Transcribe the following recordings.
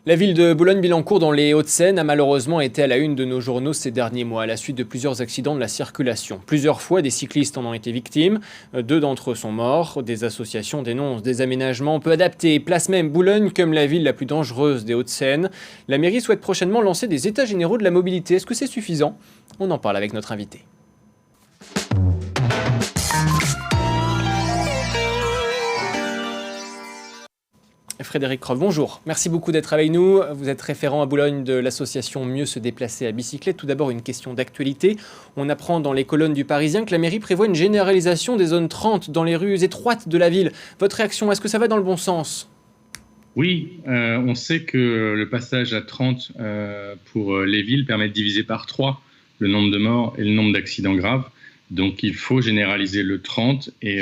La ville de Boulogne-Billancourt dans les Hauts-de-Seine a malheureusement été à la une de nos journaux ces derniers mois à la suite de plusieurs accidents de la circulation. Plusieurs fois, des cyclistes en ont été victimes. 2 d'entre eux sont morts. Des associations dénoncent des aménagements peu adaptés et placent même Boulogne comme la ville la plus dangereuse des Hauts-de-Seine. La mairie souhaite prochainement lancer des états généraux de la mobilité. Est-ce que c'est suffisant? On en parle avec notre invité. Frédéric Croc, bonjour. Merci beaucoup d'être avec nous. Vous êtes référent à Boulogne de l'association Mieux se déplacer à bicyclette. Tout d'abord, une question d'actualité. On apprend dans les colonnes du Parisien que la mairie prévoit une généralisation des zones 30 dans les rues étroites de la ville. Votre réaction, est-ce que ça va dans le bon sens? Oui, on sait que le passage à 30 pour les villes permet de diviser par 3 le nombre de morts et le nombre d'accidents graves. Donc il faut généraliser le 30 et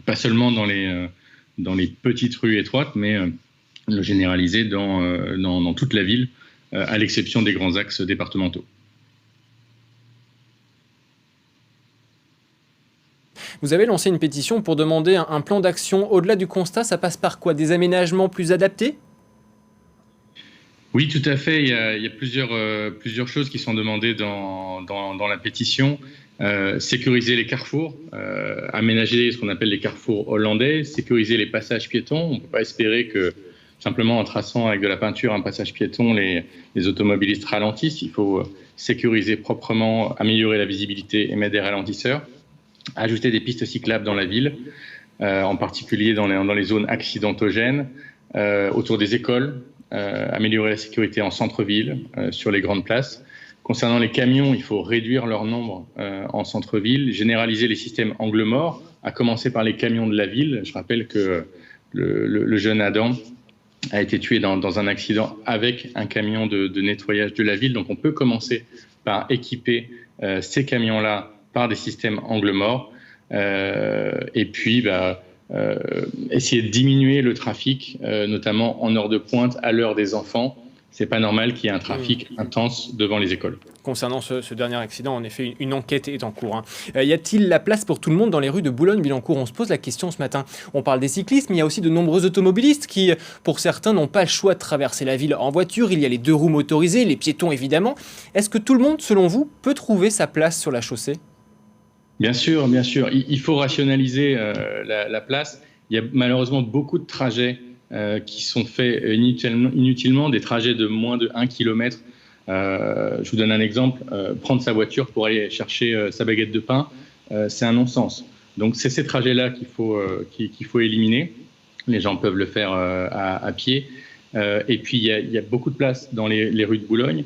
pas seulement dans les petites rues étroites, mais le généraliser dans toute la ville, à l'exception des grands axes départementaux. Vous avez lancé une pétition pour demander un plan d'action. Au-delà du constat, ça passe par quoi? Des aménagements plus adaptés? Oui, tout à fait. Il y a plusieurs choses qui sont demandées dans la pétition. Sécuriser les carrefours, aménager ce qu'on appelle les carrefours hollandais, sécuriser les passages piétons. On ne peut pas espérer que simplement en traçant avec de la peinture un passage piéton, les automobilistes ralentissent. Il faut sécuriser proprement, améliorer la visibilité et mettre des ralentisseurs. Ajouter des pistes cyclables dans la ville, en particulier dans les zones accidentogènes, autour des écoles, améliorer la sécurité en centre-ville, sur les grandes places. Concernant les camions, il faut réduire leur nombre en centre-ville, généraliser les systèmes angle mort, à commencer par les camions de la ville. Je rappelle que le jeune Adam a été tué dans un accident avec un camion de nettoyage de la ville. Donc on peut commencer par équiper ces camions-là par des systèmes angle mort et puis essayer de diminuer le trafic, notamment en heure de pointe, à l'heure des enfants. C'est pas normal qu'il y ait un trafic intense devant les écoles. Concernant ce dernier accident, en effet, une enquête est en cours. Y a-t-il la place pour tout le monde dans les rues de Boulogne-Billancourt? On se pose la question ce matin. On parle des cyclistes, mais il y a aussi de nombreux automobilistes qui, pour certains, n'ont pas le choix de traverser la ville en voiture. Il y a les 2 roues motorisées, les piétons évidemment. Est-ce que tout le monde, selon vous, peut trouver sa place sur la chaussée? Bien sûr, bien sûr. Il faut rationaliser la place. Il y a malheureusement beaucoup de trajets qui sont faits inutilement, des trajets de moins de 1 km. Je vous donne un exemple. Prendre sa voiture pour aller chercher sa baguette de pain, c'est un non-sens. Donc c'est ces trajets-là qu'il faut éliminer. Les gens peuvent le faire à pied. Et puis il y a beaucoup de place dans les rues de Boulogne,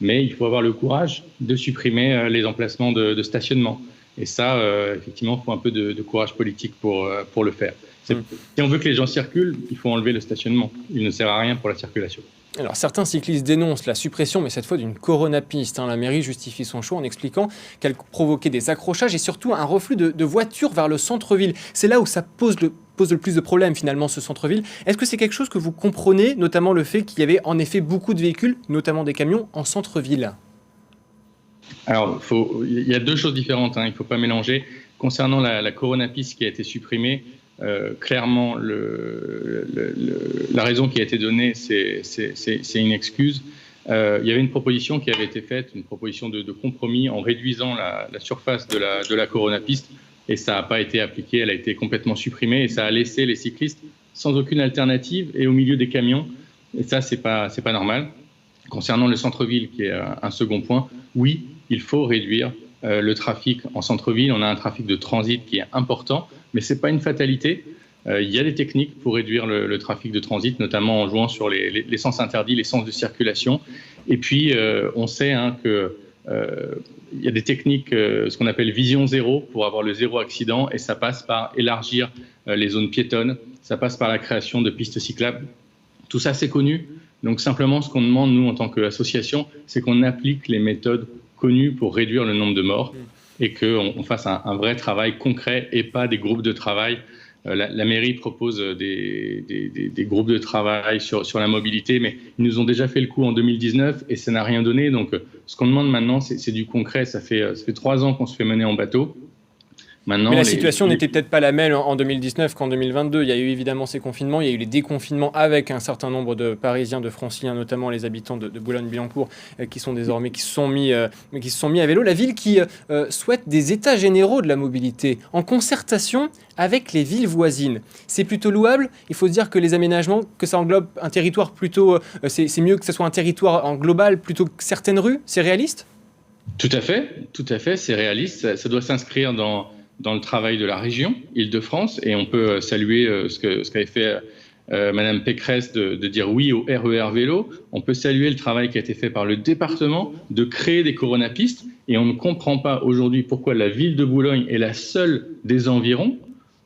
mais il faut avoir le courage de supprimer les emplacements de stationnement. Et ça, effectivement, il faut un peu de courage politique pour le faire. Si on veut que les gens circulent, il faut enlever le stationnement. Il ne sert à rien pour la circulation. Alors, certains cyclistes dénoncent la suppression, mais cette fois d'une coronapiste. La mairie justifie son choix en expliquant qu'elle provoquait des accrochages et surtout un reflux de voitures vers le centre-ville. C'est là où ça pose le plus de problèmes, finalement, ce centre-ville. Est-ce que c'est quelque chose que vous comprenez, notamment le fait qu'il y avait en effet beaucoup de véhicules, notamment des camions, en centre-ville? Alors, il y a 2 choses différentes, il ne faut pas mélanger. Concernant la coronapiste qui a été supprimée, clairement, la raison qui a été donnée, c'est une excuse. Il y avait une proposition qui avait été faite, une proposition de compromis en réduisant la surface de la coronapiste, et ça n'a pas été appliqué, elle a été complètement supprimée, et ça a laissé les cyclistes sans aucune alternative et au milieu des camions, et ça, c'est pas normal. Concernant le centre-ville, qui est un second point, oui, il faut réduire le trafic en centre-ville. On a un trafic de transit qui est important, mais ce n'est pas une fatalité. Il y a des techniques pour réduire le trafic de transit, notamment en jouant sur les sens interdits, les sens de circulation. Et puis, on sait qu'il y a des techniques, ce qu'on appelle vision zéro, pour avoir le zéro accident, et ça passe par élargir les zones piétonnes, ça passe par la création de pistes cyclables. Tout ça, c'est connu. Donc simplement, ce qu'on demande, nous, en tant qu'association, c'est qu'on applique les méthodes connues pour réduire le nombre de morts et qu'on fasse un vrai travail concret et pas des groupes de travail. La mairie propose des groupes de travail sur la mobilité, mais ils nous ont déjà fait le coup en 2019 et ça n'a rien donné. Donc ce qu'on demande maintenant, c'est du concret. Ça fait 3 ans qu'on se fait mener en bateau. Maintenant, Mais la situation n'était peut-être pas la même en 2019 qu'en 2022. Il y a eu évidemment ces confinements, il y a eu les déconfinements avec un certain nombre de Parisiens, de Franciliens, notamment les habitants de Boulogne-Billancourt, qui sont désormais qui se sont mis à vélo. La ville qui souhaite des états généraux de la mobilité en concertation avec les villes voisines. C'est plutôt louable. Il faut se dire que les aménagements, que ça englobe un territoire plutôt, c'est mieux que ce soit un territoire en global plutôt que certaines rues. C'est réaliste ? Tout à fait, c'est réaliste. Ça doit s'inscrire dans le travail de la région Île-de-France, et on peut saluer ce qu'avait fait Madame Pécresse de dire oui au RER vélo. On peut saluer le travail qui a été fait par le département de créer des coronapistes, et on ne comprend pas aujourd'hui pourquoi la ville de Boulogne est la seule des environs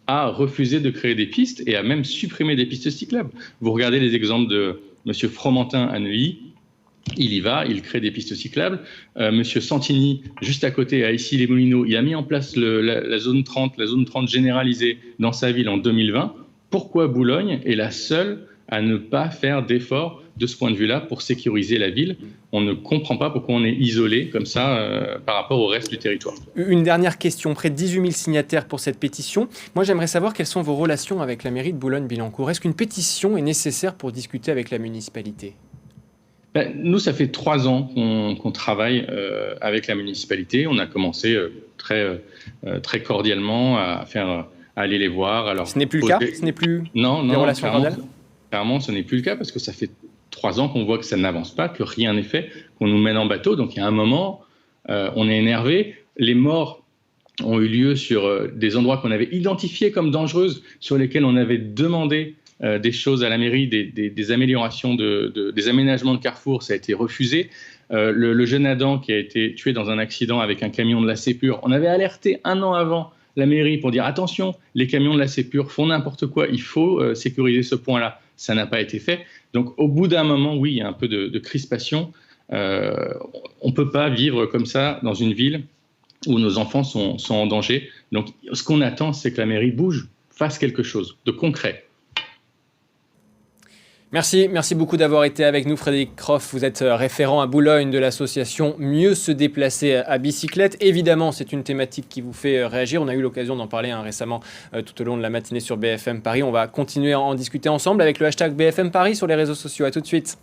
à refuser de créer des pistes et à même supprimer des pistes cyclables. Vous regardez les exemples de Monsieur Fromentin à Neuilly. Il y va, il crée des pistes cyclables. Monsieur Santini, juste à côté, à Issy-les-Moulineaux, il a mis en place la zone 30 généralisée dans sa ville en 2020. Pourquoi Boulogne est la seule à ne pas faire d'efforts de ce point de vue-là pour sécuriser la ville? On ne comprend pas pourquoi on est isolé comme ça par rapport au reste du territoire. Une dernière question. Près de 18 000 signataires pour cette pétition. Moi, j'aimerais savoir quelles sont vos relations avec la mairie de Boulogne-Billancourt. Est-ce qu'une pétition est nécessaire pour discuter avec la municipalité ? Nous, ça fait 3 ans qu'on travaille avec la municipalité. On a commencé très cordialement à aller les voir. Alors, ce n'est plus le cas ? Ce n'est plus des relations cordiales ? Clairement, ce n'est plus le cas parce que ça fait 3 ans qu'on voit que ça n'avance pas, que rien n'est fait, qu'on nous mène en bateau. Donc, il y a un moment, on est énervé. Les morts ont eu lieu sur des endroits qu'on avait identifiés comme dangereuses, sur lesquels on avait demandé des choses à la mairie, des améliorations, des aménagements de carrefour, ça a été refusé. Le jeune Adam qui a été tué dans un accident avec un camion de la Sépure, on avait alerté 1 an avant la mairie pour dire attention, les camions de la Sépure font n'importe quoi, il faut sécuriser ce point-là. Ça n'a pas été fait. Donc au bout d'un moment, oui, il y a un peu de crispation. On ne peut pas vivre comme ça dans une ville où nos enfants sont en danger. Donc ce qu'on attend, c'est que la mairie bouge, fasse quelque chose de concret. Merci beaucoup d'avoir été avec nous, Frédéric Croff. Vous êtes référent à Boulogne de l'association Mieux se déplacer à bicyclette. Évidemment, c'est une thématique qui vous fait réagir. On a eu l'occasion d'en parler récemment tout au long de la matinée sur BFM Paris. On va continuer à en discuter ensemble avec le hashtag BFM Paris sur les réseaux sociaux. À tout de suite.